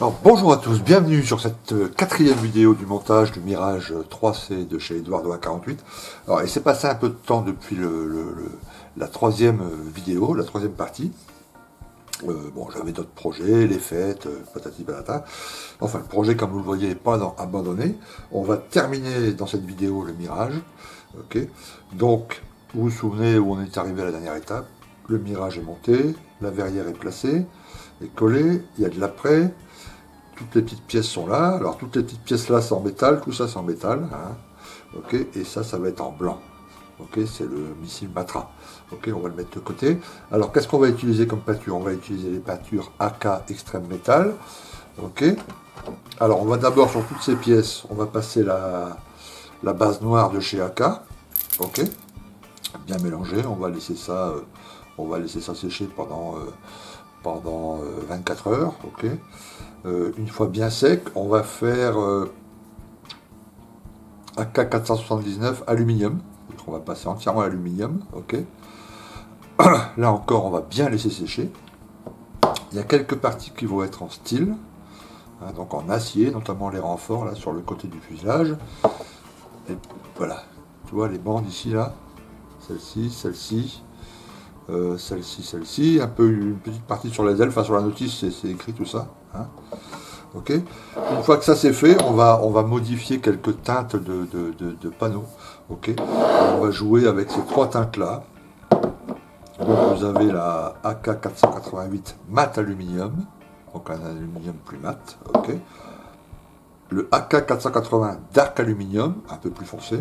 Alors, bonjour à tous, bienvenue sur cette quatrième vidéo du montage du Mirage 3C de chez Eduardo A48. Alors, il s'est passé un peu de temps depuis la troisième vidéo, la troisième partie. Bon, j'avais d'autres projets, les fêtes, patati patata. Enfin, le projet, comme vous le voyez, n'est pas abandonné. On va terminer dans cette vidéo le Mirage. Ok. Donc, vous vous souvenez où on est arrivé à la dernière étape. Le Mirage est monté, la verrière est placée, est collée, il y a de l'après. Toutes les petites pièces sont là. Alors, toutes les petites pièces là, c'est en métal. Tout ça, c'est en métal. Hein. Ok. Et ça va être en blanc. Ok. C'est le missile Matra. Ok. On va le mettre de côté. Alors, qu'est-ce qu'on va utiliser comme peinture? On va utiliser les peintures AK Extreme Metal. Ok. Alors, on va d'abord, sur toutes ces pièces, on va passer la base noire de chez AK. Ok. Bien mélangé. On va laisser ça sécher pendant 24 heures. Ok. Une fois bien sec, on va faire AK 479 aluminium. On va passer entièrement à l'aluminium. Ok. Là encore, on va bien laisser sécher. Il y a quelques parties qui vont être en style, hein, donc en acier, notamment les renforts là sur le côté du fuselage. Et voilà, tu vois les bandes ici là, celle-ci, celle-ci. Celle-ci, un peu une petite partie sur les ailes, enfin sur la notice c'est écrit tout ça. Hein. Ok. Une fois que ça c'est fait, on va modifier quelques teintes de panneaux. Ok. On va jouer avec ces trois teintes là. Donc vous avez la AK 488 mat aluminium, donc un aluminium plus mat. Ok. Le AK 480 dark aluminium, un peu plus foncé.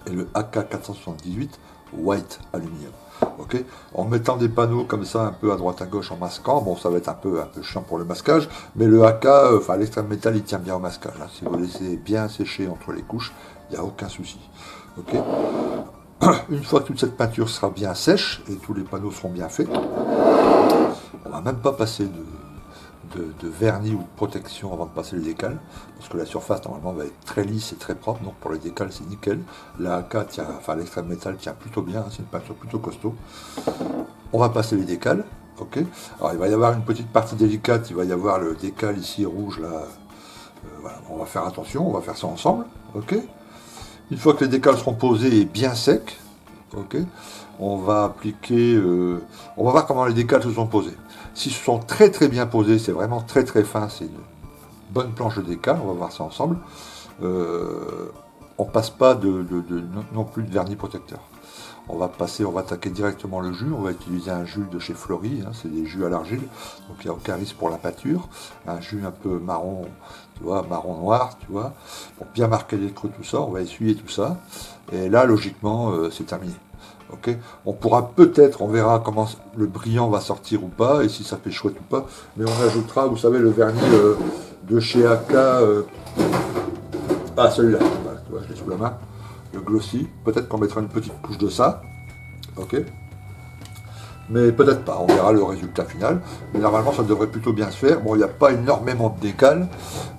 Et le AK 478 white aluminium. Ok, en mettant des panneaux comme ça un peu à droite à gauche en masquant, bon ça va être un peu chiant pour le masquage, mais le AK, l'extrême métal il tient bien au masquage. Hein. Si vous laissez bien sécher entre les couches, il n'y a aucun souci. Ok. Une fois que toute cette peinture sera bien sèche et tous les panneaux seront bien faits, on va même pas passer de vernis ou de protection avant de passer le décal, parce que la surface normalement va être très lisse et très propre, donc pour le décal c'est nickel. La AK tient, l'extrême métal tient plutôt bien, c'est une peinture plutôt costaud. On va passer les décals, ok. Alors il va y avoir une petite partie délicate, il va y avoir le décal ici rouge là, voilà. On va faire attention, on va faire ça ensemble, ok. Une fois que les décals seront posés et bien secs, ok, on va appliquer, on va voir comment les décals se sont posés. S'ils se sont très très bien posés, c'est vraiment très très fin, c'est une bonne planche de décal, on va voir ça ensemble. On passe pas non plus de vernis protecteur. On va attaquer directement le jus, on va utiliser un jus de chez Flory, hein, c'est des jus à l'argile, donc il n'y a aucun risque pour la peinture. Un jus un peu marron, tu vois, marron noir, tu vois, pour bien marquer les creux, tout ça, on va essuyer tout ça, et là logiquement c'est terminé. Okay. On pourra peut-être, on verra comment le brillant va sortir ou pas, et si ça fait chouette ou pas, mais on ajoutera, vous savez, le vernis de chez AK, celui-là, voilà, tu vois, je l'ai sous la main, le glossy, peut-être qu'on mettra une petite couche de ça, ok, mais peut-être pas, on verra le résultat final, mais normalement ça devrait plutôt bien se faire. Bon, il n'y a pas énormément de décal,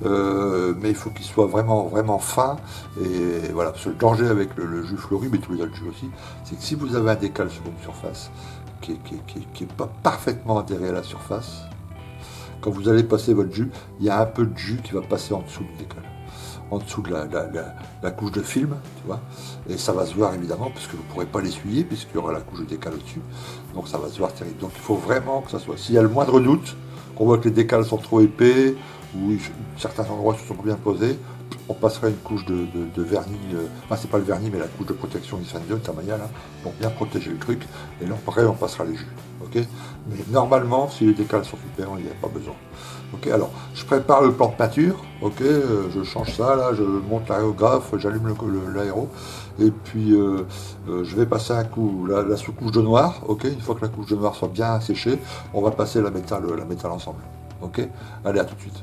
mais il faut qu'il soit vraiment, vraiment fin, et voilà, parce que le danger avec le jus Flory, mais tous les autres jus aussi, c'est que si vous avez un décal sur une surface qui n'est pas parfaitement adhéré à la surface, quand vous allez passer votre jus, il y a un peu de jus qui va passer en dessous du décal, en dessous de la couche de film, tu vois, et ça va se voir évidemment, parce que vous ne pourrez pas l'essuyer, puisqu'il y aura la couche de décal au-dessus, donc ça va se voir terrible. Donc il faut vraiment que ça soit, s'il y a le moindre doute, qu'on voit que les décals sont trop épais, ou certains endroits se sont bien posés, on passera une couche de vernis, c'est pas le vernis, mais la couche de protection Incendium, Tamaya, là, pour bien protéger le truc, et là après on passera les jus, ok. Mais normalement, si les décals sont super, il n'y a pas besoin. Ok, alors je prépare le plan de peinture, ok, je change ça là, je monte l'aérographe, j'allume l'aéro, et puis je vais passer un coup la sous-couche de noir, ok, une fois que la couche de noir soit bien séchée, on va passer la métal ensemble, ok, allez à tout de suite.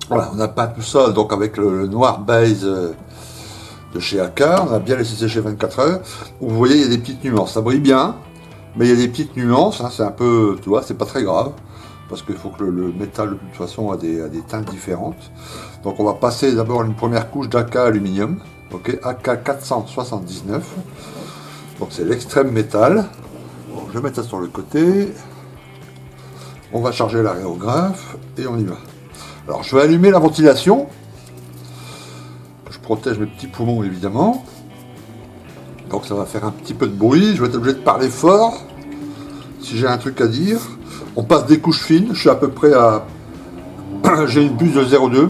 Voilà, on a peint tout ça donc avec le noir base de chez AK, on a bien laissé sécher 24 heures, vous voyez il y a des petites nuances, ça brille bien, mais il y a des petites nuances, hein, c'est un peu, tu vois, c'est pas très grave. Parce qu'il faut que le métal de toute façon a des teintes différentes. Donc on va passer d'abord une première couche d'AK aluminium, ok, AK 479. Donc c'est l'extrême métal. Bon, je vais mettre ça sur le côté. On va charger l'aérographe et on y va. Alors je vais allumer la ventilation. Je protège mes petits poumons évidemment. Donc ça va faire un petit peu de bruit. Je vais être obligé de parler fort si j'ai un truc à dire. On passe des couches fines. Je suis à peu près à... j'ai une buse de 0,2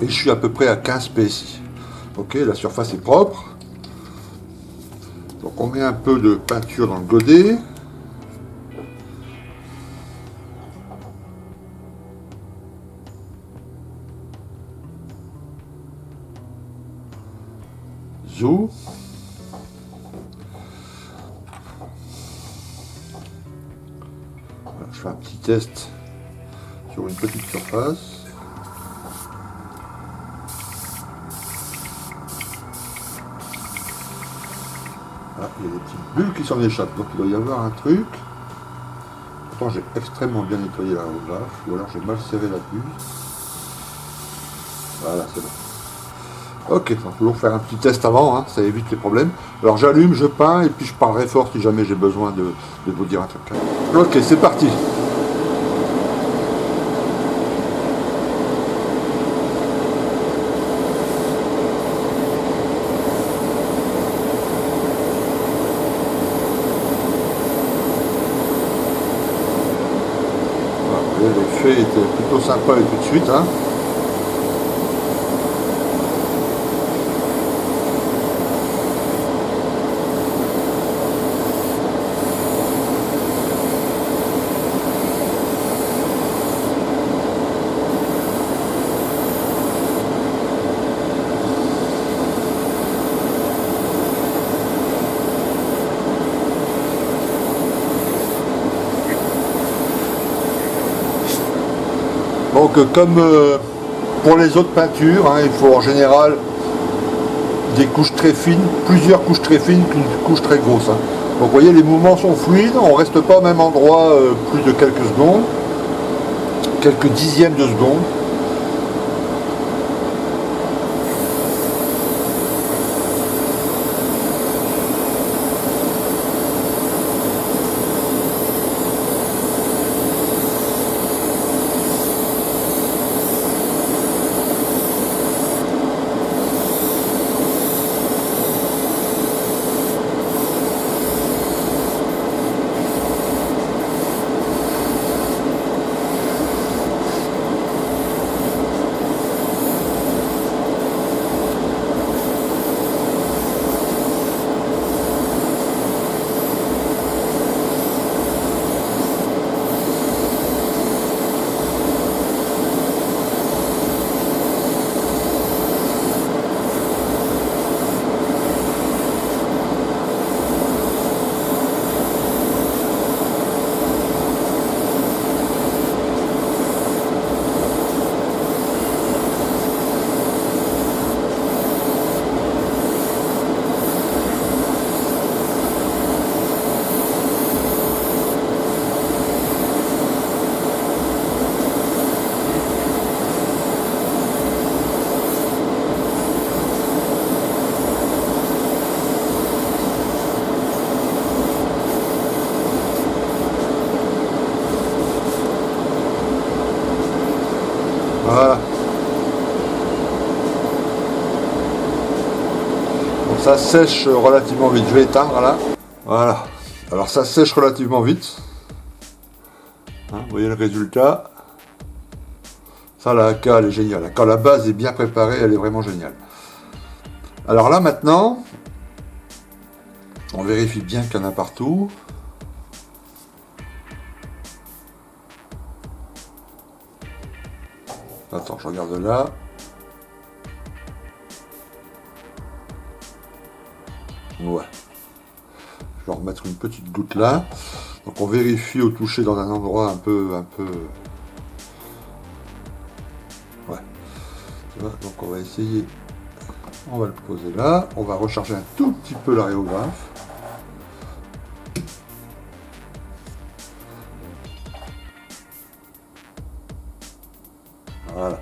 et je suis à peu près à 15 PSI. Ok, la surface est propre. Donc on met un peu de peinture dans le godet. Zou. Voilà, je fais un petit test sur une petite surface. Voilà, il y a des petites bulles qui s'en échappent, donc il doit y avoir un truc. Pourtant j'ai extrêmement bien nettoyé l'aérographe, ou alors j'ai mal serré la buse. Voilà, c'est bon. Ok, il faut toujours faire un petit test avant, hein, ça évite les problèmes. Alors j'allume, je peins et puis je parlerai fort si jamais j'ai besoin de vous dire un truc. Ok, c'est parti. Voilà, l'effet était plutôt sympa et tout de suite. Hein. Donc comme pour les autres peintures, hein, il faut en général des couches très fines, plusieurs couches très fines qu'une couche très grosse. Hein. Donc vous voyez, les mouvements sont fluides, on ne reste pas au même endroit plus de quelques secondes, quelques dixièmes de seconde. Voilà. Donc ça sèche relativement vite. Je vais éteindre là. Voilà. Alors ça sèche relativement vite. Hein, vous voyez le résultat. Ça, la AK, elle est géniale. Quand la base est bien préparée, elle est vraiment géniale. Alors là, maintenant, on vérifie bien qu'il y en a partout. Attends, je regarde là. Ouais. Je vais remettre une petite goutte là. Donc on vérifie au toucher dans un endroit un peu... Ouais. Tu vois, donc on va essayer. On va le poser là. On va recharger un tout petit peu l'aérographe. Voilà.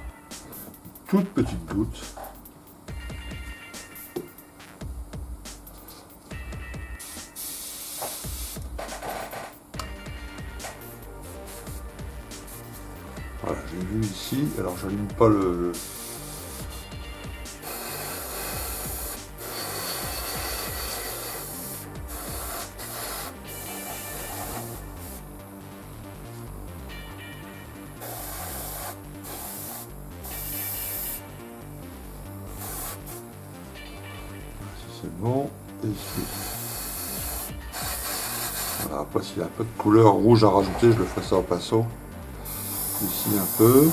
Toute petite goutte. ici. Alors j'allume pas le... C'est bon. Et ici. Voilà, après s'il y a un peu de couleur rouge à rajouter, je le ferai ça en pinceau. Ici un peu.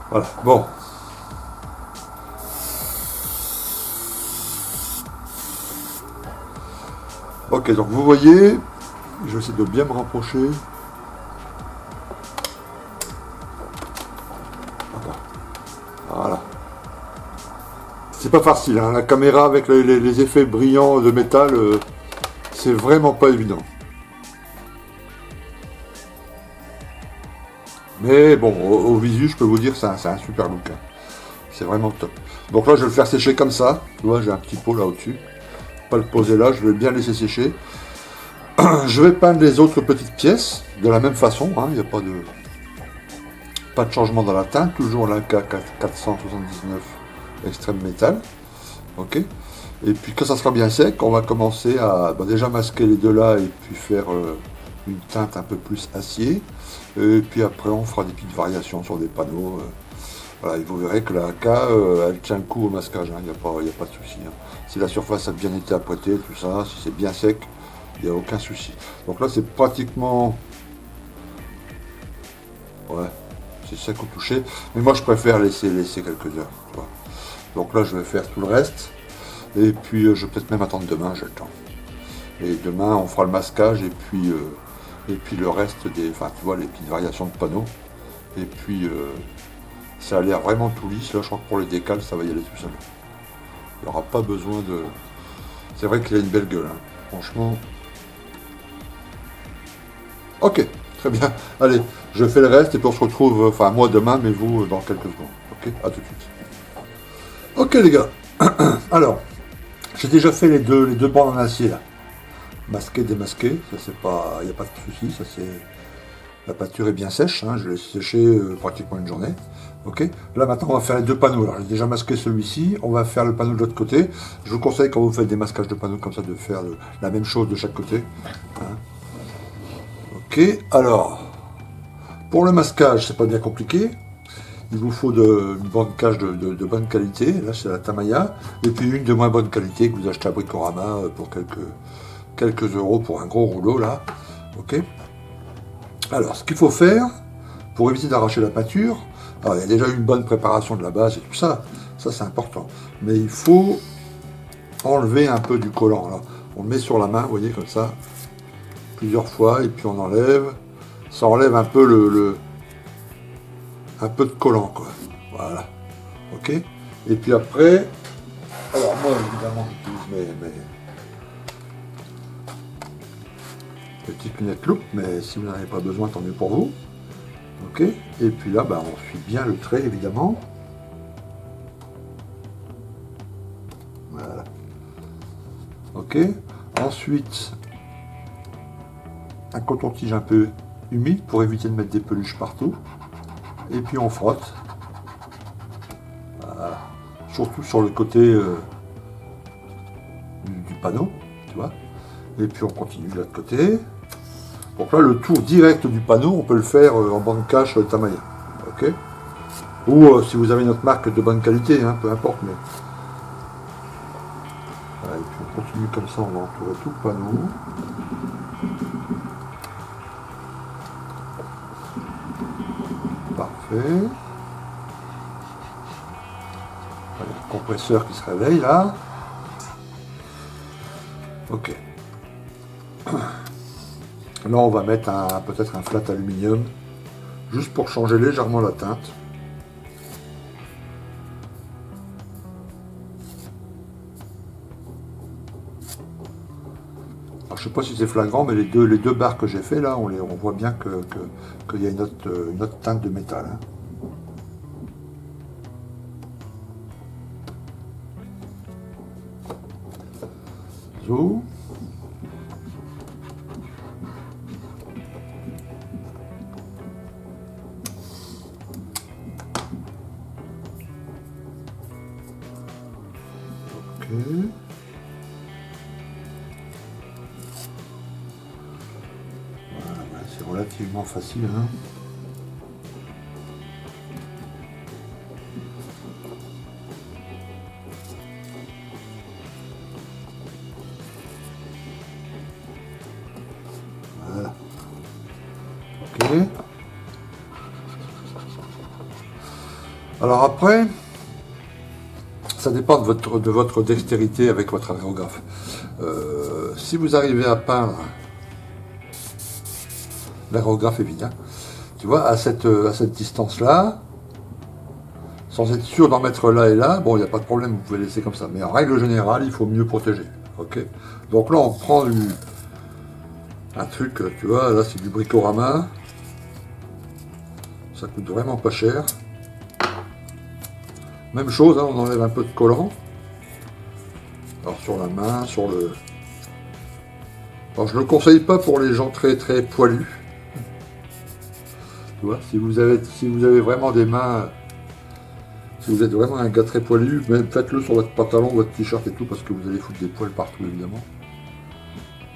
Voilà, bon. Ok, donc vous voyez, je vais essayer de bien me rapprocher. Voilà. C'est pas facile, hein. La caméra avec les effets brillants de métal, c'est vraiment pas évident. Mais bon, au visu, je peux vous dire, c'est un super look. Hein. C'est vraiment top. Donc là, je vais le faire sécher comme ça. Tu vois, j'ai un petit pot là au-dessus. Pas le poser là, je vais bien laisser sécher. Je vais peindre les autres petites pièces de la même façon. Hein. Il n'y a pas de changement dans la teinte. Toujours l'Inca 479 extrême métal. Ok. Et puis quand ça sera bien sec, on va commencer à déjà masquer les deux là et puis faire une teinte un peu plus acier. Et puis après, on fera des petites variations sur des panneaux. Voilà, et vous verrez que la AK, elle tient le coup au masquage, hein, il n'y a pas de souci. Hein. Si la surface a bien été apprêtée, tout ça, si c'est bien sec, il n'y a aucun souci. Donc là, c'est pratiquement... Ouais, c'est sec au toucher. Mais moi, je préfère laisser quelques heures. Tu vois. Donc là, je vais faire tout le reste. Et puis, je vais peut-être même attendre demain, j'ai le temps. Et demain, on fera le masquage et puis le reste des... Enfin, tu vois, les petites variations de panneaux. Et puis... ça a l'air vraiment tout lisse, là je crois que pour les décals ça va y aller tout seul. Il n'y aura pas besoin de... C'est vrai qu'il a une belle gueule, hein. Franchement. Ok, très bien. Allez, je fais le reste et puis on se retrouve, enfin moi demain, mais vous dans quelques secondes. Ok, à tout de suite. Ok les gars, alors, j'ai déjà fait les deux bandes en acier là. Masqué, démasqué, ça c'est pas... Il n'y a pas de souci, ça c'est... La peinture est bien sèche, hein, je l'ai séché pratiquement une journée. Ok. Là maintenant on va faire les deux panneaux. Alors j'ai déjà masqué celui-ci, on va faire le panneau de l'autre côté. Je vous conseille quand vous faites des masquages de panneaux comme ça de faire la même chose de chaque côté. Hein. Ok, alors pour le masquage c'est pas bien compliqué. Il vous faut une bande cache de bonne qualité, là c'est la Tamiya, et puis une de moins bonne qualité que vous achetez à Bricorama pour quelques euros pour un gros rouleau là. Ok. Alors, ce qu'il faut faire, pour éviter d'arracher la peinture, alors il y a déjà une bonne préparation de la base et tout ça, ça c'est important. Mais il faut enlever un peu du collant. Alors, on le met sur la main, vous voyez, comme ça, plusieurs fois, et puis on enlève. Ça enlève un peu un peu de collant, quoi. Voilà. Ok. Et puis après, alors moi évidemment j'utilise mes petite lunette loupe, mais si vous n'en avez pas besoin, tant mieux pour vous. Ok. Et puis là, on suit bien le trait, évidemment. Voilà. Ok. Ensuite, un coton-tige un peu humide pour éviter de mettre des peluches partout. Et puis on frotte. Voilà. Surtout sur le côté du panneau, tu vois. Et puis on continue de l'autre côté. Donc là, le tour direct du panneau, on peut le faire en bande cache Tamiya. Ok. Ou si vous avez notre marque de bonne qualité, hein, peu importe. Mais... Voilà, et puis on continue comme ça, on va entourer tout le panneau. Parfait. Voilà, le compresseur qui se réveille là. Ok. Là, on va mettre peut-être un flat aluminium, juste pour changer légèrement la teinte. Alors, je sais pas si c'est flagrant, mais les deux barres que j'ai fait là, on voit bien qu'il y a une autre teinte de métal. Hein. Zo. Ok. Voilà, ouais, c'est relativement facile, hein. Voilà. Ok. Alors après, ça dépend de votre dextérité avec votre aérographe. Si vous arrivez à peindre, l'aérographe est vide, hein, tu vois, à cette distance-là, sans être sûr d'en mettre là et là, bon, il n'y a pas de problème, vous pouvez laisser comme ça. Mais en règle générale, il faut mieux protéger. Ok. Donc là, on prend un truc, tu vois, là c'est du Bricorama. Ça coûte vraiment pas cher. Même chose, hein, on enlève un peu de collant. Alors sur la main, sur le... Alors je ne le conseille pas pour les gens très très poilus. Tu vois, si vous avez vraiment des mains... Si vous êtes vraiment un gars très poilu, faites-le sur votre pantalon, votre t-shirt et tout, parce que vous allez foutre des poils partout, évidemment.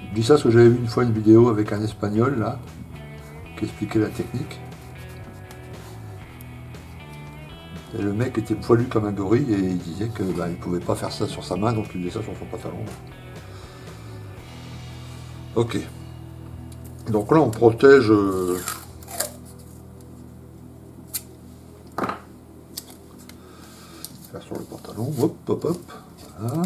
Je dis ça parce que j'avais vu une fois une vidéo avec un Espagnol, là, qui expliquait la technique. Et le mec était poilu comme un gorille, et il disait que il pouvait pas faire ça sur sa main, donc il faisait ça sur son pantalon. Ok. Donc là, on protège... Faire sur le pantalon, hop, hop, hop, voilà.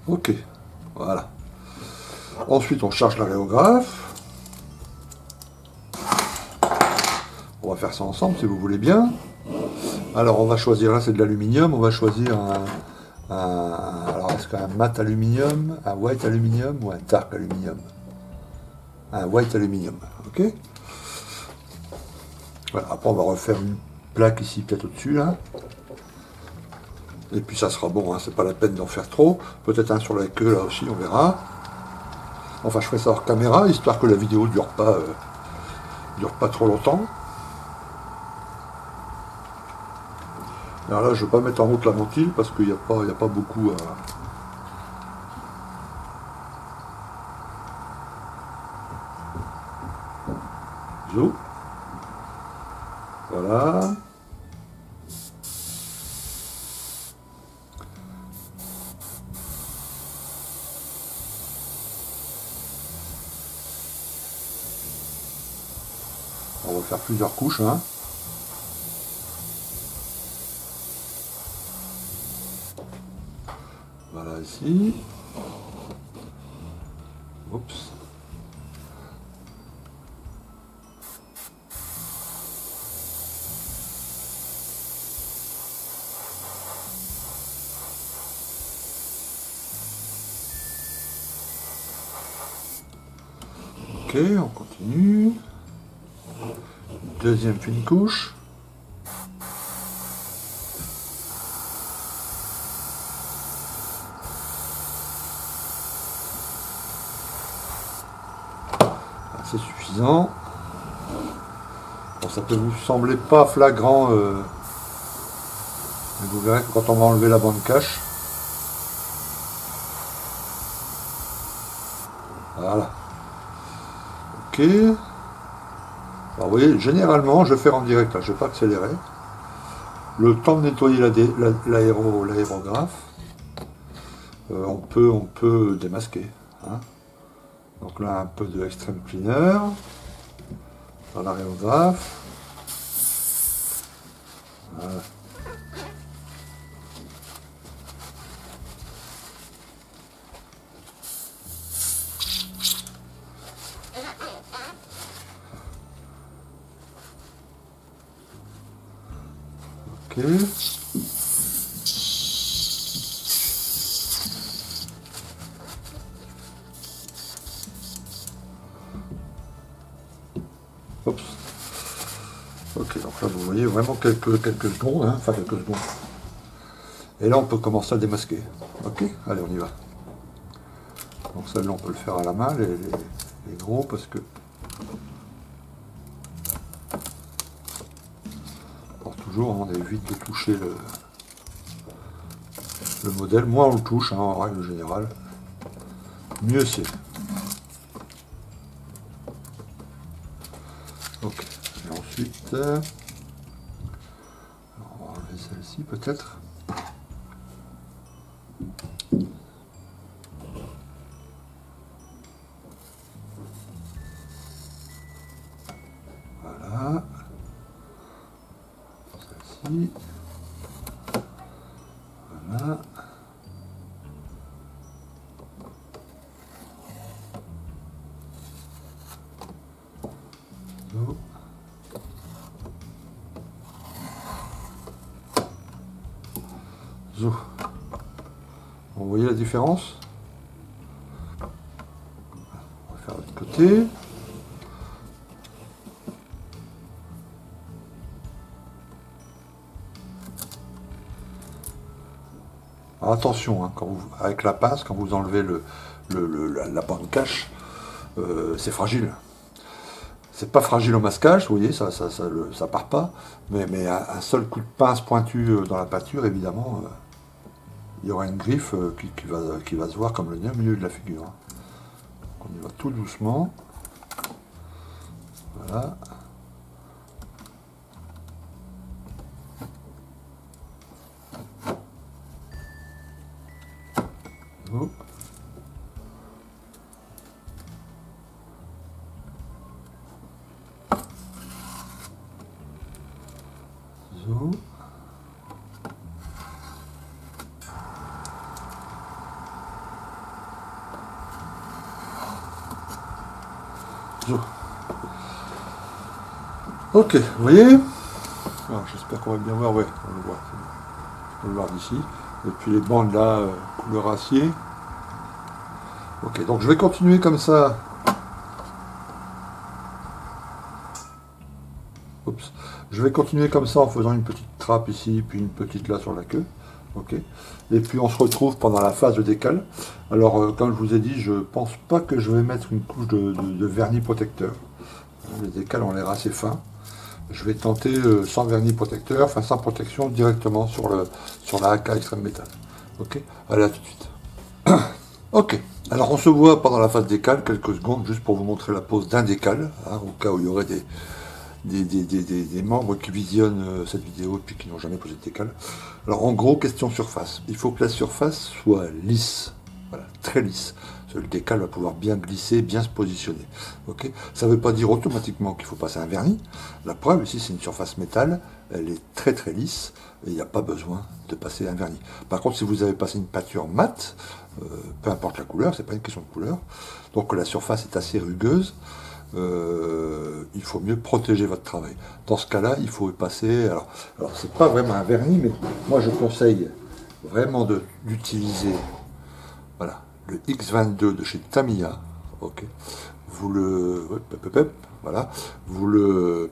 Ok, voilà. Ensuite, on charge l'aérographe. On va faire ça ensemble si vous voulez bien. Alors, on va choisir, là c'est de l'aluminium, on va choisir alors, est-ce qu'un mat aluminium, un white aluminium ou un dark aluminium? Un white aluminium, ok. Voilà, après, on va refaire une plaque ici, peut-être au-dessus, là. Et puis ça sera bon, hein, c'est pas la peine d'en faire trop. Peut-être un sur la queue là aussi, on verra. Enfin, je ferai ça hors caméra, histoire que la vidéo dure pas trop longtemps. Alors là, je ne vais pas mettre en route la mantille parce qu'il n'y a pas beaucoup à... Zo. Voilà. On va faire plusieurs couches, hein. Voilà ici. Oups. Ok, on continue. Deuxième fine couche. C'est suffisant. Bon, ça peut vous sembler pas flagrant, mais vous verrez que quand on va enlever la bande cache, voilà. Ok. Alors vous voyez, généralement, je vais faire en direct, là, je ne vais pas accélérer. Le temps de nettoyer l'aérographe, on peut démasquer, hein. Donc là, un peu de extreme cleaner dans l'aérographe. Voilà. Ok. Oups. Ok, donc là vous voyez vraiment quelques secondes, hein, enfin quelques secondes. Et là on peut commencer à démasquer. Ok, allez on y va. Donc celle-là on peut le faire à la main, les gros, parce que pour toujours on évite de toucher le modèle. Moins on le touche, hein, en règle générale, mieux c'est. Ok, et ensuite, on va enlever celle-ci peut-être. Voilà. Celle-ci. Voilà. Zo. Zo. Vous voyez la différence? On va faire de l'autre côté. Alors attention, hein, avec la pince, quand vous enlevez la bande cache, c'est fragile. C'est pas fragile au masquage, vous voyez, ça part pas, mais un seul coup de pince pointu dans la peinture, évidemment, il y aura une griffe qui va se voir comme le nez au milieu de la figure. Hein. On y va tout doucement. Voilà. Oh. Zo. Zo. Ok, vous voyez? J'espère qu'on va bien voir, ouais, on le voit, c'est bon. On peut le voir d'ici. Et puis les bandes là, couleur acier. Ok, donc je vais continuer comme ça. Oups. Je vais continuer comme ça en faisant une petite trappe ici, puis une petite là sur la queue. Ok. Et puis on se retrouve pendant la phase de décale. Alors, comme je vous ai dit, je pense pas que je vais mettre une couche de vernis protecteur. Les décales ont l'air assez fins. Je vais tenter sans vernis protecteur, enfin sans protection, directement sur la AK Extreme Metal. Ok. Allez, à tout de suite. Ok. Alors on se voit pendant la phase décale, quelques secondes, juste pour vous montrer la pose d'un décal, hein, au cas où il y aurait des membres qui visionnent cette vidéo et puis qui n'ont jamais posé de décal. Alors en gros, question surface. Il faut que la surface soit lisse, voilà, très lisse. Le décal va pouvoir bien glisser, bien se positionner. Okay, ça ne veut pas dire automatiquement qu'il faut passer un vernis. La preuve, ici c'est une surface métal, elle est très très lisse et il n'y a pas besoin de passer un vernis. Par contre, si vous avez passé une peinture mate, peu importe la couleur, c'est pas une question de couleur, donc la surface est assez rugueuse, il faut mieux protéger votre travail. Dans ce cas-là, il faut passer. Alors c'est pas vraiment un vernis, mais moi je conseille vraiment d'utiliser, voilà, le X22 de chez Tamiya. Ok, vous voilà, vous le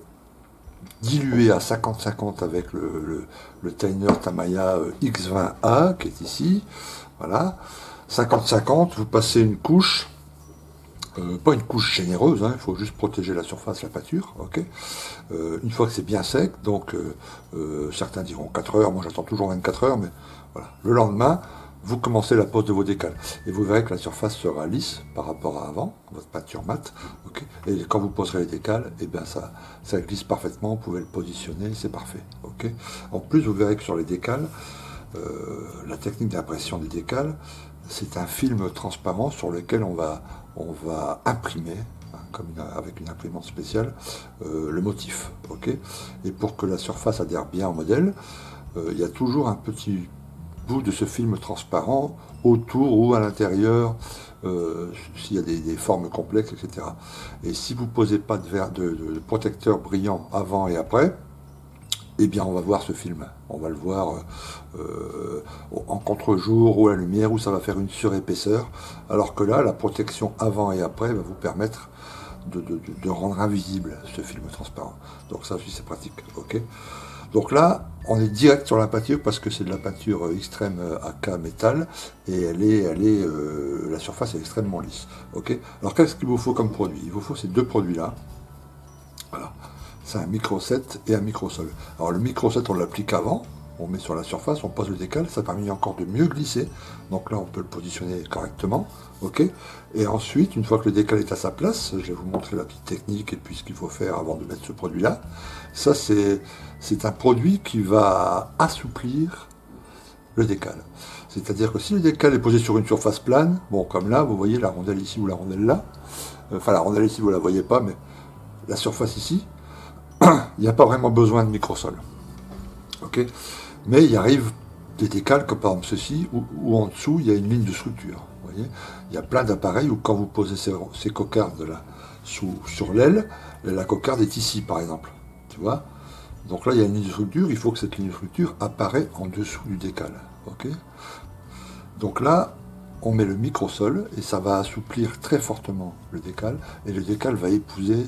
diluez à 50-50 avec le Tainer Tamiya X20A qui est ici. Voilà, 50-50, vous passez une couche. Pas une couche généreuse, hein, il faut juste protéger la surface, la peinture. Okay, une fois que c'est bien sec, donc certains diront 4 heures, moi j'attends toujours 24 heures, mais voilà. Le lendemain, vous commencez la pose de vos décals. Et vous verrez que la surface sera lisse par rapport à avant, votre peinture mate. Okay, et quand vous poserez les décals, eh bien ça glisse parfaitement, vous pouvez le positionner, c'est parfait. Okay, en plus, vous verrez que sur les décals, la technique d'impression des décals, c'est un film transparent sur lequel on va imprimer, hein, avec une imprimante spéciale, le motif. Okay, et pour que la surface adhère bien au modèle, il y a toujours un petit bout de ce film transparent autour ou à l'intérieur, s'il y a des formes complexes, etc. Et si vous ne posez pas de protecteur brillant avant et après, eh bien on va voir ce film. On va le voir en contre-jour ou à la lumière, où ça va faire une surépaisseur. Alors que là, la protection avant et après va vous permettre de rendre invisible ce film transparent. Donc ça aussi c'est pratique. Ok. Donc là, on est direct sur la peinture parce que c'est de la peinture extrême AK métal et la surface est extrêmement lisse. Ok. Alors qu'est-ce qu'il vous faut comme produit? Il vous faut ces deux produits-là. Voilà. C'est un micro-set et un micro-sol. Alors le micro-set, on l'applique avant, on met sur la surface, on pose le décal, ça permet encore de mieux glisser. Donc là, on peut le positionner correctement. Ok. Et ensuite, une fois que le décal est à sa place, je vais vous montrer la petite technique et puis ce qu'il faut faire avant de mettre ce produit-là. Ça, c'est un produit qui va assouplir le décal. C'est-à-dire que si le décal est posé sur une surface plane, bon, comme là, vous voyez la rondelle ici ou la rondelle là, enfin la rondelle ici, vous ne la voyez pas, mais la surface ici, il n'y a pas vraiment besoin de microsol. Ok. Mais il arrive des décals comme par exemple ceci, où en dessous, il y a une ligne de structure. Vous voyez, il y a plein d'appareils où quand vous posez ces cocardes là sur l'aile, la cocarde est ici par exemple. Tu vois. Donc là, il y a une ligne de structure, il faut que cette ligne de structure apparaît en dessous du décal. Ok. Donc là, on met le microsol et ça va assouplir très fortement le décal, et le décal va épouser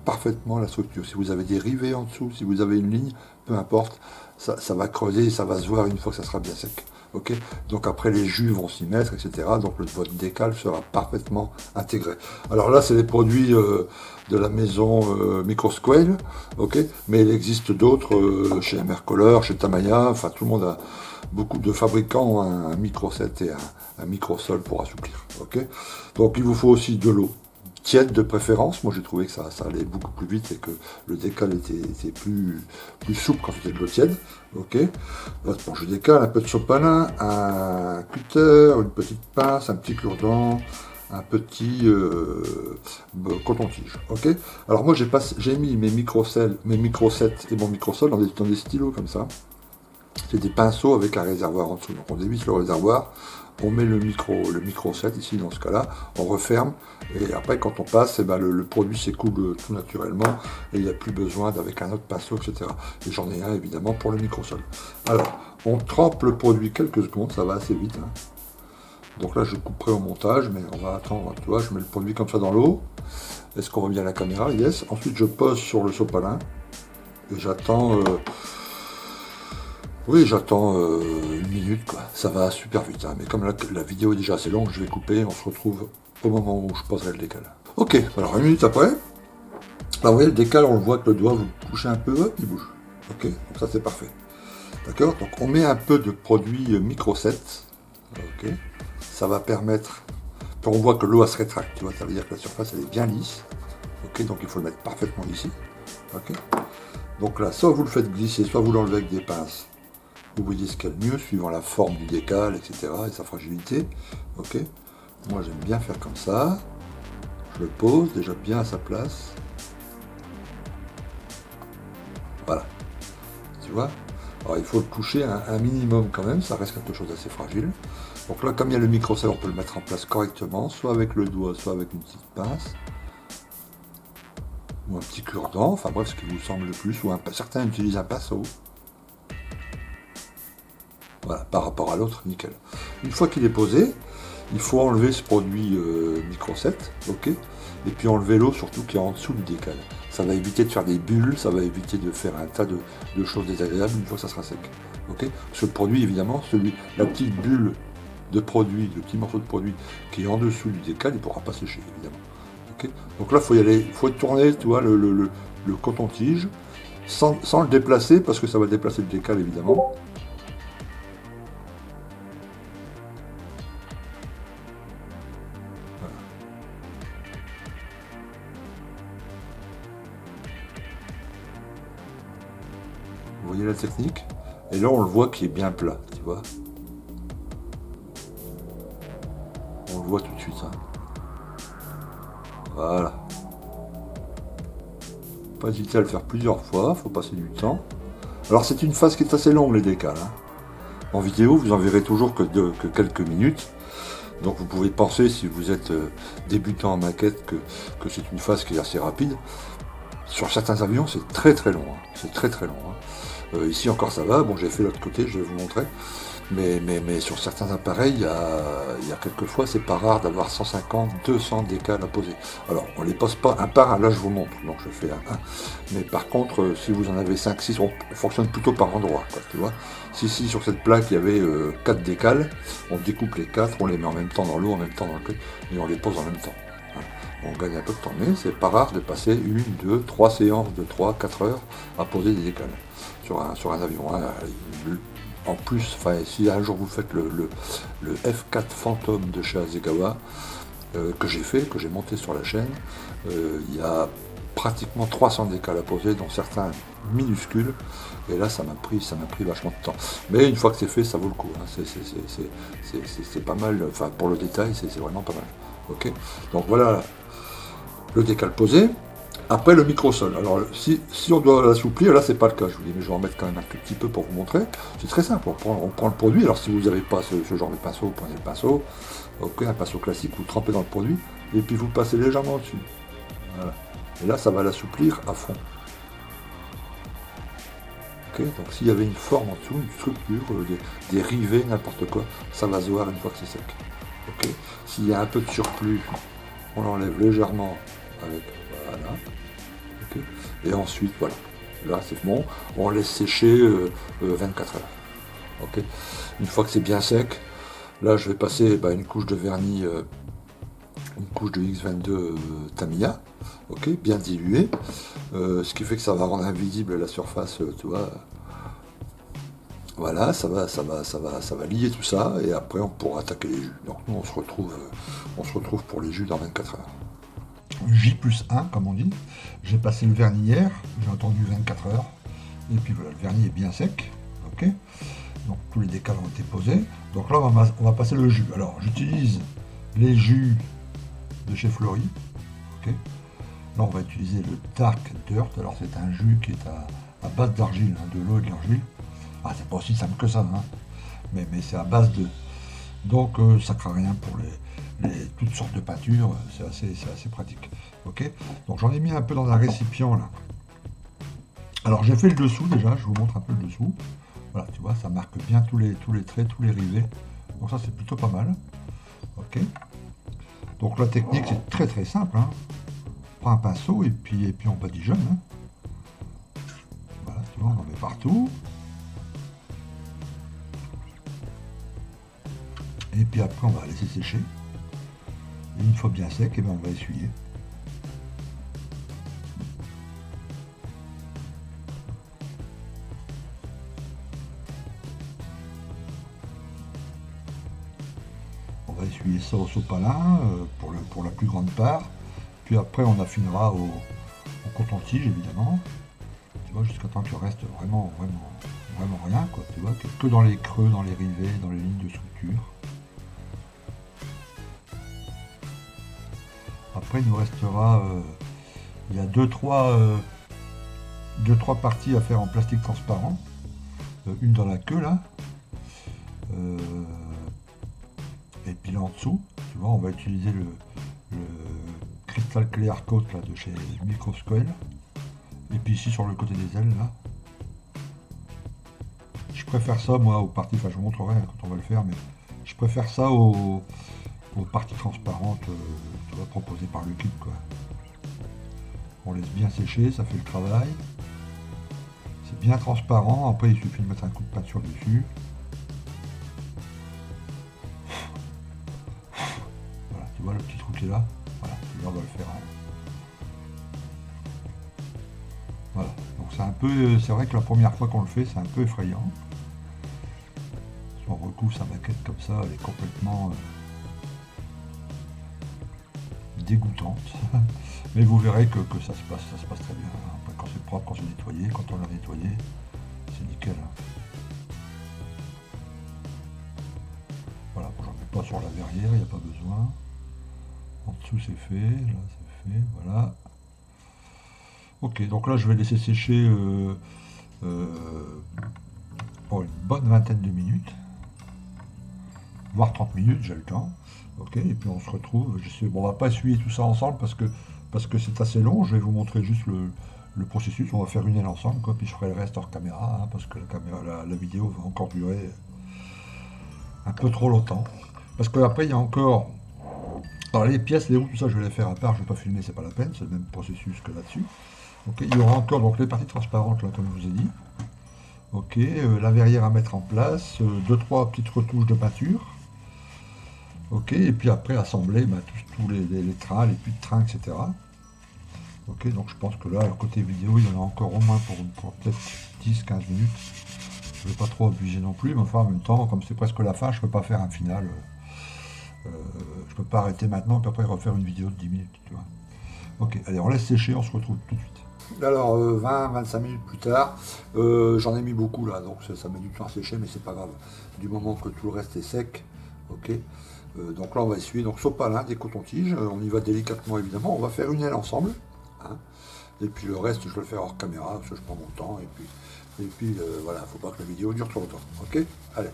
parfaitement la structure. Si vous avez des rivets en dessous, si vous avez une ligne, peu importe, ça va creuser, ça va se voir une fois que ça sera bien sec. Ok. Donc après les jus vont s'y mettre, etc. Donc votre décal sera parfaitement intégré. Alors là, c'est les produits de la maison Microsquale, ok. Mais il existe d'autres chez Mercolor, chez Tamaya, enfin tout le monde a, beaucoup de fabricants ont un micro-set et un micro-sol pour assouplir. Ok. Donc il vous faut aussi de l'eau tiède de préférence. Moi j'ai trouvé que ça allait beaucoup plus vite et que le décal était plus souple quand c'était de l'eau tiède. Ok. Bon, je décale un peu de sopalin, un cutter, une petite pince, un petit cure-dent, un petit coton-tige. Ok. Alors moi j'ai mis mes micro-sets et mon micro-sol dans des stylos comme ça. C'est des pinceaux avec un réservoir en dessous. Donc on dévisse le réservoir, on met le micro-set ici dans ce cas-là, on referme, et après quand on passe, eh ben, le produit s'écoule tout naturellement, et il n'y a plus besoin d'avec un autre pinceau, etc. Et j'en ai un évidemment pour le micro-sol. Alors, on trempe le produit quelques secondes, ça va assez vite. Hein. Donc là je couperai au montage, mais on va attendre, tu vois, je mets le produit comme ça dans l'eau. Est-ce qu'on voit bien la caméra? Yes. Ensuite je pose sur le sopalin, et j'attends... Oui, j'attends une minute, quoi. Ça va super vite, hein. Mais comme la vidéo est déjà assez longue, je vais couper. On se retrouve au moment où je poserai le décal. Ok, alors une minute après, là vous voyez le décal, on le voit que le doigt vous touchez un peu, hop, il bouge. Ok, donc ça c'est parfait. D'accord. Donc on met un peu de produit micro-set. Ok, ça va permettre. Puis on voit que l'eau se rétracte, tu vois, ça veut dire que la surface elle est bien lisse. Ok, donc il faut le mettre parfaitement ici. Ok. Donc là, soit vous le faites glisser, soit vous l'enlevez avec des pinces. Vous voyez ce qu'il y a de mieux, suivant la forme du décal, etc. et sa fragilité. Ok. Moi, j'aime bien faire comme ça. Je le pose déjà bien à sa place. Voilà. Tu vois. Alors, il faut le toucher un minimum quand même. Ça reste quelque chose d'assez fragile. Donc là, comme il y a le micro-sel, on peut le mettre en place correctement, soit avec le doigt, soit avec une petite pince. Ou un petit cure-dent. Enfin bref, ce qui vous semble le plus. Ou certains utilisent un pinceau. Voilà, par rapport à l'autre, nickel. Une fois qu'il est posé, il faut enlever ce produit micro-set, ok, et puis enlever l'eau surtout qui est en dessous du décal. Ça va éviter de faire des bulles, ça va éviter de faire un tas de choses désagréables une fois que ça sera sec. Ok. Ce produit, évidemment, la petite bulle de produit, le petit morceau de produit qui est en dessous du décal, il ne pourra pas sécher, évidemment. Okay. Donc là, il faut tourner, tu vois, le coton-tige, sans le déplacer, parce que ça va déplacer le décal, évidemment. Vous voyez la technique? Et là, on le voit qui est bien plat, tu vois. On le voit tout de suite. Hein. Voilà. Pas hésiter à le faire plusieurs fois, faut passer du temps. Alors, c'est une phase qui est assez longue, les décals. Hein. En vidéo, vous en verrez toujours que quelques minutes. Donc, vous pouvez penser, si vous êtes débutant en maquette, que c'est une phase qui est assez rapide. Sur certains avions, c'est très très long. Hein. C'est très très long. Hein. Ici encore ça va, bon j'ai fait l'autre côté, je vais vous montrer. Mais sur certains appareils, il y a quelquefois, c'est pas rare d'avoir 150, 200 décals à poser. Alors, on les pose pas un par un, là je vous montre, donc je fais un. Mais par contre, si vous en avez 5, 6, on fonctionne plutôt par endroit, quoi, tu vois. Si sur cette plaque, il y avait 4 décals, on découpe les 4, on les met en même temps dans l'eau, en même temps dans le truc, et on les pose en même temps. On gagne un peu de temps, mais c'est pas rare de passer 1, 2, 3 séances de 3, 4 heures à poser des décals sur un avion. En plus, si un jour vous faites le F4 Phantom de chez Hasegawa, que j'ai monté sur la chaîne, il y a pratiquement 300 décals à poser, dont certains minuscules, et là ça m'a pris vachement de temps. Mais une fois que c'est fait, ça vaut le coup, hein. C'est pas mal, enfin pour le détail, c'est vraiment pas mal. Ok, donc voilà le décal posé. Après le microsol. Alors si on doit l'assouplir, là c'est pas le cas, je vous dis, mais je vais en mettre quand même un tout petit peu pour vous montrer. C'est très simple, on prend le produit, alors si vous n'avez pas ce genre de pinceau, vous prenez le pinceau, ok, un pinceau classique, vous trempez dans le produit, et puis vous le passez légèrement dessus. Voilà. Et là ça va l'assouplir à fond. Ok, donc s'il y avait une forme en dessous, une structure, des rivets, n'importe quoi, ça va se voir une fois que c'est sec. Ok. S'il y a un peu de surplus, on l'enlève légèrement avec, voilà. Okay. Et ensuite, voilà, là c'est bon, on laisse sécher 24 heures. Okay. Une fois que c'est bien sec, là je vais passer une couche de vernis, une couche de X22 Tamiya, ok, bien diluée, ce qui fait que ça va rendre invisible la surface, tu vois. Voilà, ça va lier tout ça, et après on pourra attaquer les jus. Donc nous on se retrouve pour les jus dans 24 heures. J+1 comme on dit. J'ai passé le vernis hier, j'ai attendu 24 heures, et puis voilà, le vernis est bien sec, ok. Donc tous les décals ont été posés. Donc là on va passer le jus. Alors j'utilise les jus de chez Flory, ok. Là on va utiliser le Dark Dirt. Alors c'est un jus qui est à base d'argile, hein, de l'eau et de l'argile. Ah, c'est pas aussi simple que ça, hein. Mais c'est à base de. Donc ça ne craint rien pour toutes sortes de peintures, c'est assez pratique. Ok, donc j'en ai mis un peu dans un récipient là. Alors j'ai fait le dessous déjà, je vous montre un peu le dessous. Voilà, tu vois, ça marque bien tous les traits, tous les rivets. Donc ça c'est plutôt pas mal. Ok. Donc la technique c'est très très simple, hein. On prend un pinceau et puis on badigeonne, hein. Voilà, tu vois, on en met partout. Et puis après on va laisser sécher. Et une fois bien sec, et bien on va essuyer. On va essuyer ça au sopalin pour la plus grande part. Puis après on affinera au coton-tige évidemment. Tu vois, jusqu'à temps qu'il reste vraiment rien, quoi. Tu vois, que dans les creux, dans les rivets, dans les lignes de structure. Après il nous restera, il y a 2-3 parties à faire en plastique transparent, une dans la queue là, et puis là en dessous, tu vois, on va utiliser le Crystal Clear Coat là, de chez Microscoil, et puis ici sur le côté des ailes là. Je préfère ça moi aux parties, enfin je vous montrerai quand on va le faire, mais je préfère ça aux parties transparentes, tu vois, proposées par le kit, quoi. On laisse bien sécher, ça fait le travail. C'est bien transparent, après il suffit de mettre un coup de peinture dessus. Voilà, tu vois le petit trou qui est là. Voilà, on va le faire. Voilà, donc c'est vrai que la première fois qu'on le fait, c'est un peu effrayant. Si on recouvre sa maquette comme ça, elle est complètement dégoûtante. Mais vous verrez que ça se passe très bien. Après, quand c'est propre, quand c'est nettoyé, quand on l'a nettoyé, c'est nickel. Voilà, bon, j'en mets pas sur la verrière, il n'y a pas besoin. En dessous c'est fait, là c'est fait, voilà. Ok, donc là je vais laisser sécher pour une bonne vingtaine de minutes, voire 30 minutes, j'ai le temps. Ok, et puis on se retrouve, bon, on va pas essuyer tout ça ensemble parce que c'est assez long, je vais vous montrer juste le processus, on va faire une aile ensemble, quoi, puis je ferai le reste hors caméra, hein, parce que la vidéo va encore durer un peu trop longtemps. Parce qu'après, il y a encore... Alors les pièces, les roues, tout ça, je vais les faire à part, je ne vais pas filmer, c'est pas la peine, c'est le même processus que là-dessus. Ok, il y aura encore donc les parties transparentes, là, comme je vous ai dit. Ok, la verrière à mettre en place, 2-3 petites retouches de peinture. Ok, et puis après assembler bah, tous les trains, les puits de train, etc. Ok, donc je pense que là, côté vidéo, il y en a encore au moins pour peut-être 10-15 minutes. Je ne vais pas trop abuser non plus, mais enfin en même temps, comme c'est presque la fin, je ne peux pas faire un final. Je ne peux pas arrêter maintenant, puis après refaire une vidéo de 10 minutes, tu vois. Ok, allez, on laisse sécher, on se retrouve tout de suite. Alors, 20-25 minutes plus tard, j'en ai mis beaucoup là, donc ça met du temps à sécher, mais c'est pas grave. Du moment que tout le reste est sec, ok. Donc là, on va essuyer, donc sopalin, des cotons-tiges, on y va délicatement évidemment, on va faire une aile ensemble. Hein. Et puis le reste, je vais le faire hors caméra, parce que je prends mon temps, et puis voilà, faut pas que la vidéo dure trop longtemps, ok. Allez,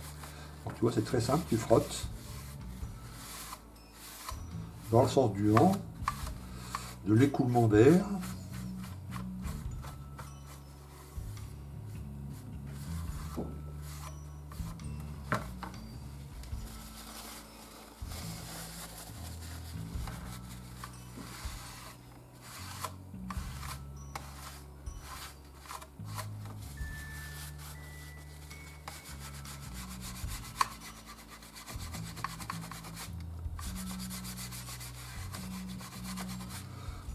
donc tu vois, c'est très simple, tu frottes dans le sens du vent, de l'écoulement d'air.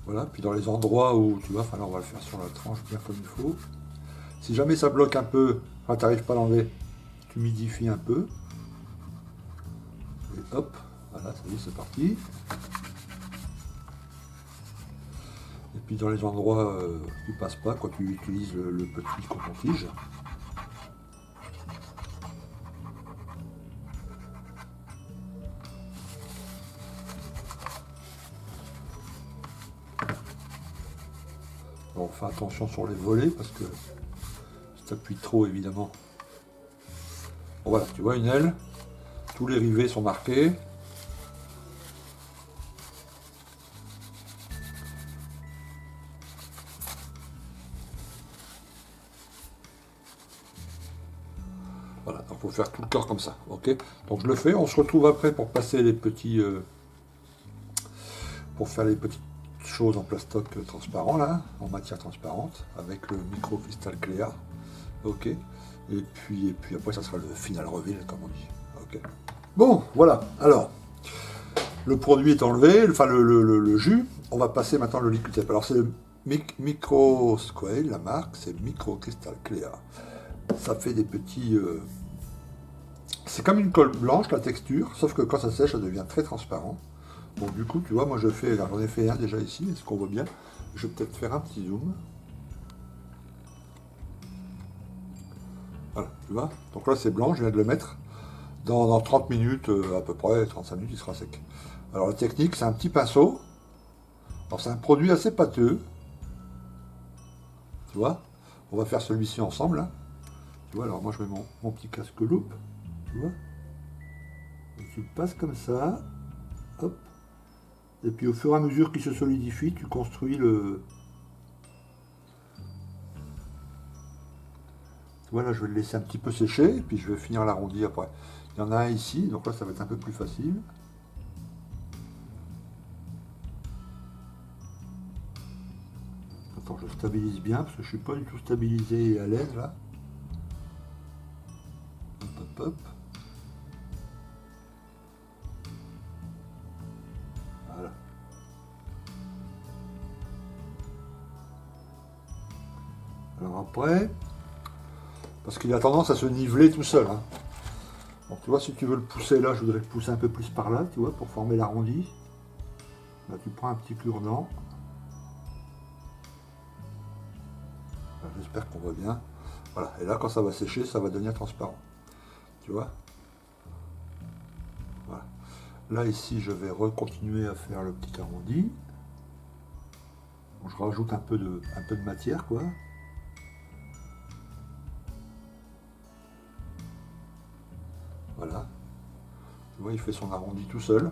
Voilà, puis dans les endroits où tu vois, enfin là on va le faire sur la tranche bien comme il faut. Si jamais ça bloque un peu, enfin t'arrives pas à l'enlever, tu humidifies un peu. Et hop, voilà, ça y est, c'est parti. Et puis dans les endroits qui ne passent pas, quand tu utilises le petit coton-tige. On fait attention sur les volets parce que si tu appuies trop évidemment. Bon, voilà, tu vois une aile, tous les rivets sont marqués. Voilà, donc il faut faire tout le corps comme ça, ok. Donc je le fais, on se retrouve après pour passer les petits... pour faire les petites choses en plastoc transparent là, en matière transparente, avec le micro cristal Cléa, ok. Et puis après ça sera le final reveal comme on dit, ok. Bon, voilà, alors, le produit est enlevé, enfin le jus, on va passer maintenant le liquid tape. Alors c'est le Micro Squale, la marque, c'est Micro Crystal Clear. Ça fait des petits... c'est comme une colle blanche la texture, sauf que quand ça sèche, ça devient très transparent. Donc du coup, tu vois, moi j'en ai fait un déjà ici, est-ce qu'on voit bien? Je vais peut-être faire un petit zoom. Voilà, tu vois. Donc là c'est blanc, je viens de le mettre. Dans 30 minutes, à peu près, 35 minutes, il sera sec. Alors la technique, c'est un petit pinceau. Alors c'est un produit assez pâteux. Tu vois. On va faire celui-ci ensemble. Hein. Tu vois, alors moi je mets mon petit casque loupe. Tu vois. Et tu le passes comme ça. Hop. Et puis au fur et à mesure qu'il se solidifie, tu construis le... Voilà, je vais le laisser un petit peu sécher, et puis je vais finir l'arrondi après. Il y en a un ici, donc là ça va être un peu plus facile. Attends, je stabilise bien, parce que je suis pas du tout stabilisé et à l'aise là. Hop, hop, hop. Voilà. Alors après, parce qu'il a tendance à se niveler tout seul. Hein. Donc tu vois, si tu veux le pousser là, je voudrais le pousser un peu plus par là, tu vois, pour former l'arrondi. Là, tu prends un petit cure-dent. J'espère qu'on voit bien. Voilà, et là, quand ça va sécher, ça va devenir transparent. Tu vois. Voilà. Là, ici, je vais continuer à faire le petit arrondi. Donc, je rajoute un peu de matière, quoi. Voilà. Tu vois, il fait son arrondi tout seul.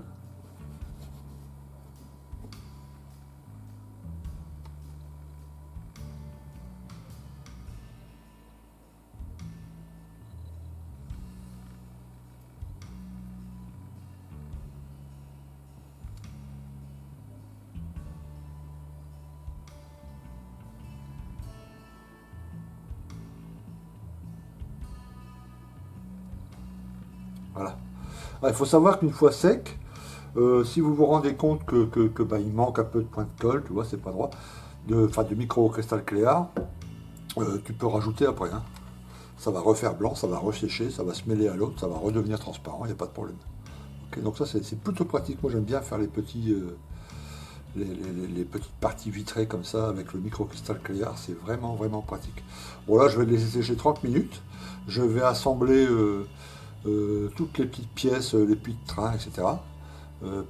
Voilà. Il faut savoir qu'une fois sec, si vous vous rendez compte que bah, il manque un peu de point de colle, tu vois, c'est pas droit, de micro-cristal Cléar, tu peux rajouter après. Hein. Ça va refaire blanc, ça va ressécher, ça va se mêler à l'autre, ça va redevenir transparent, il n'y a pas de problème. Okay, donc ça c'est plutôt pratique. Moi j'aime bien faire les petits, les petites parties vitrées comme ça avec le micro-cristal Cléar, c'est vraiment vraiment pratique. Bon là je vais les laisser sécher 30 minutes, je vais assembler toutes les petites pièces, les puits de train, etc.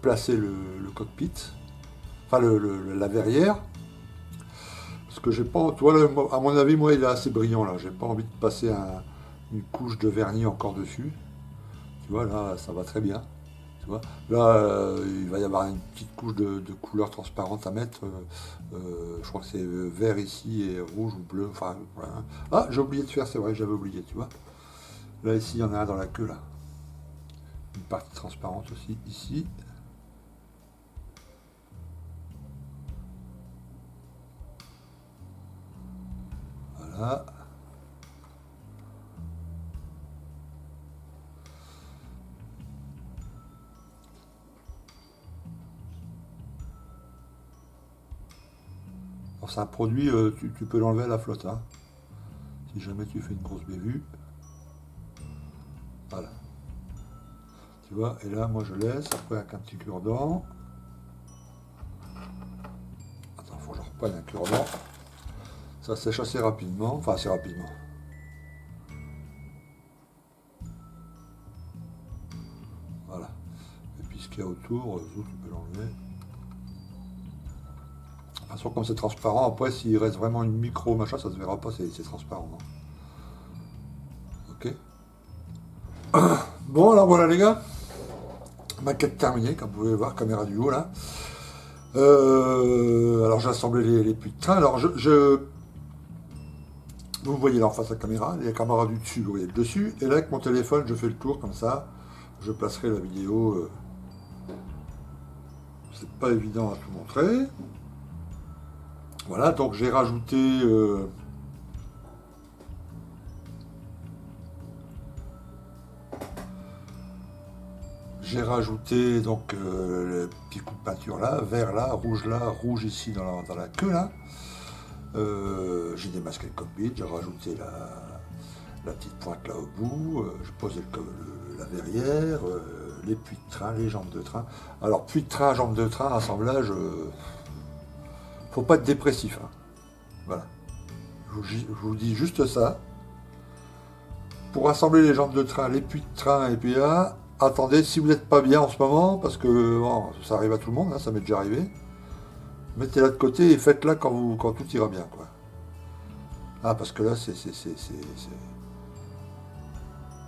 Placer le cockpit, enfin la verrière, parce que j'ai pas, tu vois, à mon avis, moi il est assez brillant là, j'ai pas envie de passer une couche de vernis encore dessus, tu vois, là ça va très bien, tu vois, là il va y avoir une petite couche de couleur transparente à mettre, je crois que c'est vert ici et rouge ou bleu, enfin, voilà. Ah, j'ai oublié de faire, c'est vrai, j'avais oublié, tu vois, là ici il y en a un dans la queue là, une partie transparente aussi ici. Voilà. C'est un produit, tu peux l'enlever à la flotte, hein, si jamais tu fais une grosse bévue. Voilà. Tu vois, et là, moi je laisse, après avec un petit cure-dent. Attends, faut que je reprenne un cure-dent. Ça sèche assez rapidement, enfin assez rapidement. Voilà. Et puis ce qu'il y a autour, tu peux l'enlever. De toute façon, comme c'est transparent, après s'il reste vraiment une micro machin, ça se verra pas, c'est transparent. Hein. Ok. Bon, alors voilà les gars. Maquette terminée, comme vous pouvez voir, caméra du haut là. Alors j'ai assemblé les puits de train. Alors vous voyez là en face à la caméra, les caméras du dessus, vous voyez le dessus. Et là avec mon téléphone, je fais le tour comme ça. Je placerai la vidéo. C'est pas évident à tout montrer. Voilà, donc j'ai rajouté donc le petit coup de peinture là, vert là, rouge ici dans la queue là. J'ai démasqué le cockpit, j'ai rajouté la petite pointe là au bout, je posais la verrière, les puits de train, les jambes de train. Alors puits de train, jambes de train, assemblage, faut pas être dépressif. Hein. Voilà. Je vous dis juste ça. Pour assembler les jambes de train, les puits de train, et puis là, attendez, si vous n'êtes pas bien en ce moment, parce que bon, ça arrive à tout le monde, hein, ça m'est déjà arrivé, mettez-la de côté et faites-la quand tout ira bien, quoi. Ah, parce que là,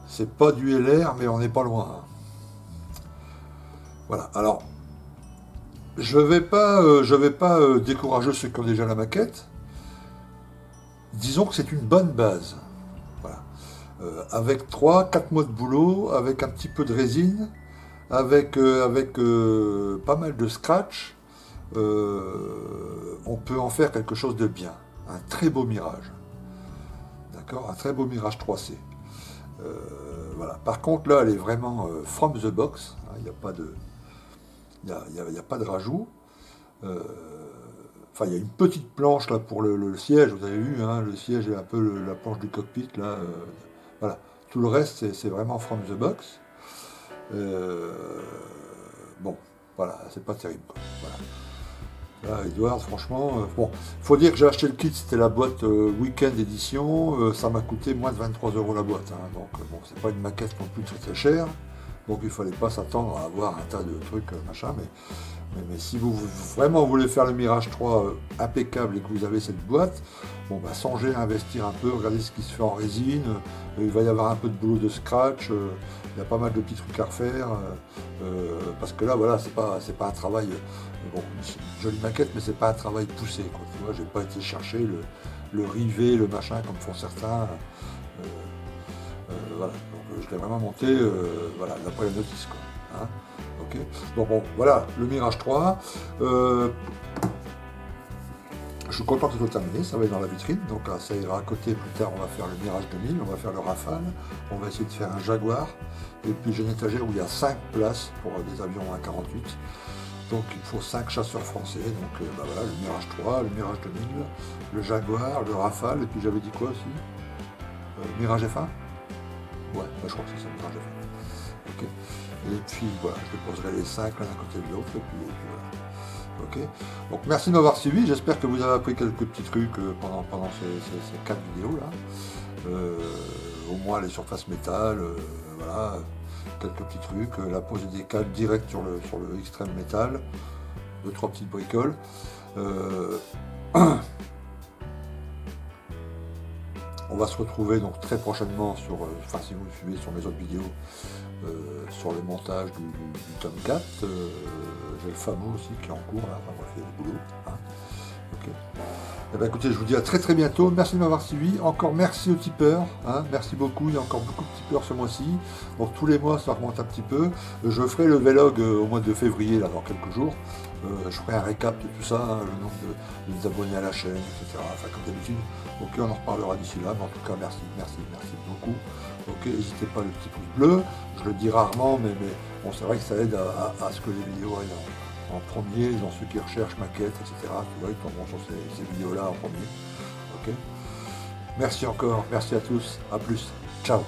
c'est pas du LR, mais on n'est pas loin. Hein. Voilà. Alors, je vais pas décourager ceux qui ont déjà la maquette. Disons que c'est une bonne base. Voilà. Avec 3-4 mois de boulot, avec un petit peu de résine, avec pas mal de scratch, on peut en faire quelque chose de bien. Un très beau mirage. D'accord. Un très beau mirage 3C. Voilà. Par contre, là, elle est vraiment from the box. Il n'y a pas de, il y a pas de rajout. Enfin, il y a une petite planche là pour le siège. Vous avez vu, hein, le siège est un peu la planche du cockpit là. Voilà. Tout le reste, c'est vraiment from the box. Bon, voilà, c'est pas terrible. Quoi. Voilà. Là, Edward, franchement, bon, faut dire que j'ai acheté le kit, c'était la boîte Weekend Edition, ça m'a coûté moins de 23 € la boîte, hein, donc bon, c'est pas une maquette non plus très très chère, donc il fallait pas s'attendre à avoir un tas de trucs, machin, mais si vous vraiment voulez faire le Mirage 3 impeccable et que vous avez cette boîte, bon bah songez à investir un peu, regardez ce qui se fait en résine, il va y avoir un peu de boulot de scratch, il y a pas mal de petits trucs à refaire, parce que là voilà, c'est pas un travail, bon, c'est une jolie maquette, mais c'est pas un travail poussé, quoi, tu vois, j'ai pas été chercher le rivet, le machin comme font certains, voilà, donc je l'ai vraiment monté, voilà, d'après la notice, quoi. Hein. Donc bon, voilà, le Mirage 3. Je suis content que ce soit terminé, ça va être dans la vitrine, donc ça ira à côté. Plus tard on va faire le Mirage 2000, on va faire le Rafale, on va essayer de faire un Jaguar, et puis j'ai une étagère où il y a 5 places pour des avions A48. Donc il faut 5 chasseurs français, donc voilà, le Mirage 3, le Mirage 2000, le Jaguar, le Rafale, et puis j'avais dit quoi aussi, Mirage F1. Ouais, je crois que c'est ça, Mirage F1. Ok. Et puis voilà, je déposerai les 5 l'un à côté de l'autre, et puis voilà. Ok. Donc merci de m'avoir suivi, j'espère que vous avez appris quelques petits trucs pendant ces 4 vidéos là. Au moins les surfaces métal, voilà, quelques petits trucs, la pose des câbles direct sur le extrême métal, 2-3 petites bricoles. On va se retrouver donc très prochainement sur, enfin si vous me suivez sur mes autres vidéos, sur le montage du tome 4. J'ai le fameux aussi qui est en cours, là, enfin bref, il y a du boulot. Hein. Ok. Eh bien, écoutez, je vous dis à très bientôt. Merci de m'avoir suivi. Encore merci aux tipeurs. Hein. Merci beaucoup. Il y a encore beaucoup de tipeurs ce mois-ci. Donc tous les mois, ça remonte un petit peu. Je ferai le vlog au mois de février, là, dans quelques jours. Je ferai un récap de tout ça, hein, le nombre des abonnés à la chaîne, etc. Enfin, comme d'habitude. Ok, on en reparlera d'ici là. Mais en tout cas, merci beaucoup. Ok, n'hésitez pas le petit pouce bleu. Je le dis rarement, mais bon, c'est vrai que ça aide à ce que les vidéos aillent en premier, dans ceux qui recherchent maquettes, etc. Tu vois, ils tomberont sur ces vidéos-là en premier. Ok. Merci encore, merci à tous, à plus, ciao.